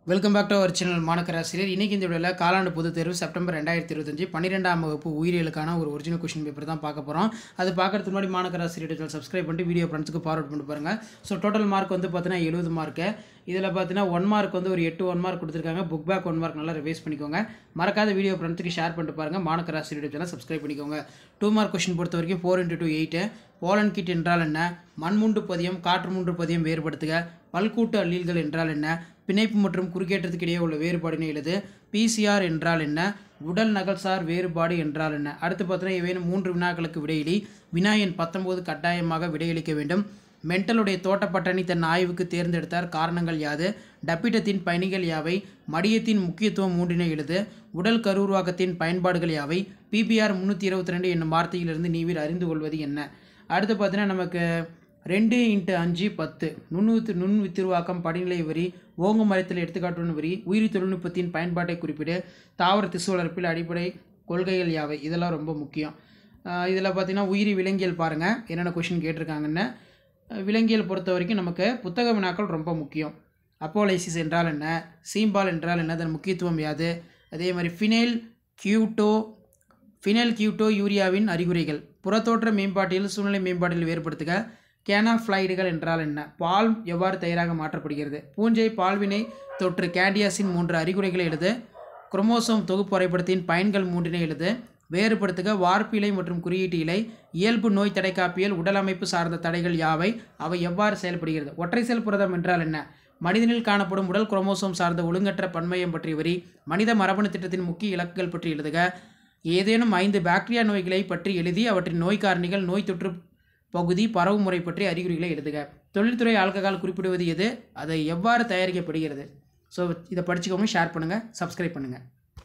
Welcome back to our channel மாணக்கராசிரியர். இன்றைக்கி இந்த வீடியோவில் காலாண்டு பொதுத் தேர்வு செப்டம்பர் 2025 12ஆம் வகுப்பு உயிரியலுக்கான ஒரு ஒரிஜினல் கொஷின் பேப்பர் தான் பார்க்க போகிறோம். அது பார்க்கறதுக்கு முன்னாடி மாணக்கராசிரியர் சேனல் சப்ஸ்கிரைப் பண்ணிட்டு வீடியோ ஃப்ரெண்ட்ஸுக்கு ஃபார்வர்ட் பண்ணி பாருங்கள். ஸோ டோட்டல் மார்க் வந்து பார்த்தீங்கன்னா 70 மார்க்கு. இதில் பார்த்தீங்கன்னா 1 மார்க் வந்து ஒரு 8 1 மார்க் கொடுத்துருக்காங்க. புக் பேக் 1 மார்க் நல்லா ரிவைஸ் பண்ணிக்கோங்க. மறக்காத வீடியோ ஃப்ரெண்ட்ஸுக்கு ஷேர் பண்ணிட்டு பாருங்கள். மாணக்கராசிரியர் சேனல் சப்ஸ்கிரைப் பண்ணிக்கோங்க. 2 மார்க் கொஷின் பொறுத்த வரைக்கும் 4 × 2 8. போலன் கிட் என்றால் என்ன? மண்முண்டு பதியம் காற்று மூன்று பதியம் வேறுபடுத்துக. பல்கூட்டு அல்லீல்கள் என்றால் என்ன? பிணைப்பு மற்றும் குறுக்கேற்றத்துக்கு இடையே உள்ள வேறுபாடினை எழுது. பிசிஆர் என்றால் என்ன? உடல் நகல்சார் வேறுபாடு என்றால் என்ன? அடுத்து பார்த்தீங்கன்னா இவையும் 3 வினாக்களுக்கு விடையிலி. வினா எண் 19 கட்டாயமாக விடையளிக்க வேண்டும். மென்டலுடைய தோட்டப்பட்டணி தன் ஆய்வுக்கு தேர்ந்தெடுத்தார். காரணங்கள் யாது? டப்பிட்டத்தின் பயணிகள் யாவை? மடியத்தின் முக்கியத்துவம் 3 எழுது. உடல் கருவுருவாக்கத்தின் பயன்பாடுகள் யாவை? பிபிஆர் 322 என்னும் வார்த்தையிலிருந்து நீவில் அறிந்து கொள்வது என்ன? அடுத்து பார்த்தீங்கன்னா நமக்கு 2 × 5 10 நுண்வித்திருவாக்கம் படிநிலை வரி ஓங்கு மரத்தில் எடுத்துக்காட்டுடன் வரி உயிரி தொழில்நுட்பத்தின் பயன்பாட்டை குறிப்பிடு. தாவர திசு வளர்ப்பில் அடிப்படை கொள்கைகள் யாவை? இதெல்லாம் ரொம்ப முக்கியம். இதில் பார்த்தீங்கன்னா உயிரி விலங்கியல் பாருங்கள் என்னென்ன கொஷின் கேட்டிருக்காங்கன்னு. விலங்கியல் பொறுத்த வரைக்கும் நமக்கு புத்தக வினாக்கள் ரொம்ப முக்கியம். அப்போலைசிஸ் என்றால் என்ன? சீம்பால் என்றால் என்ன? அதன் முக்கியத்துவம் யாது? அதே மாதிரி ஃபினைல் கியூட்டோ யூரியாவின் அறிகுறிகள். புறத்தோற்ற மேம்பாட்டில் சூழ்நிலை மேம்பாட்டில் வேறுபடுத்துக. கேனாஃப்ளைடுகள் என்றால் என்ன? பால் எவ்வாறு தயாராக மாற்றப்படுகிறது? பூஞ்சை பால்வினை தொற்று கேண்டியாஸின் 3 அறிகுறிகளை எழுது. குரோமோசோம் தொகுப்பு வரைபடத்தின் பயன்கள் 3 எழுது. வேறுபடுத்துக. வார்ப்பு இலை மற்றும் குறியீட்டு இலை. இயல்பு நோய் தடைக்காப்பியல் உடல் அமைப்பு சார்ந்த தடைகள் யாவை? அவை எவ்வாறு செயல்படுகிறது? ஒற்றை செல் புரதம் என்றால் என்ன? மனிதனில் காணப்படும் உடல் குரோமோசோம் சார்ந்த ஒழுங்கற்ற பன்மையம் பற்றி வரி. மனித மரபணு திட்டத்தின் முக்கிய இலக்குகள் பற்றி எழுதுக. ஏதேனும் 5 பாக்டீரியா நோய்களை பற்றி எழுதி அவற்றின் நோய் காரணிகள் நோய் தொற்று பகுதி பரவும் முறை பற்றி அறிகுறிகளை எழுதுக. தொழில்துறை ஆல்கஹால் குறிப்பிடுவது எது? அதை எவ்வாறு தயாரிக்கப்படுகிறது? ஸோ இதை படிச்சுக்கோங்க, ஷேர் பண்ணுங்கள், சப்ஸ்கிரைப் பண்ணுங்கள்.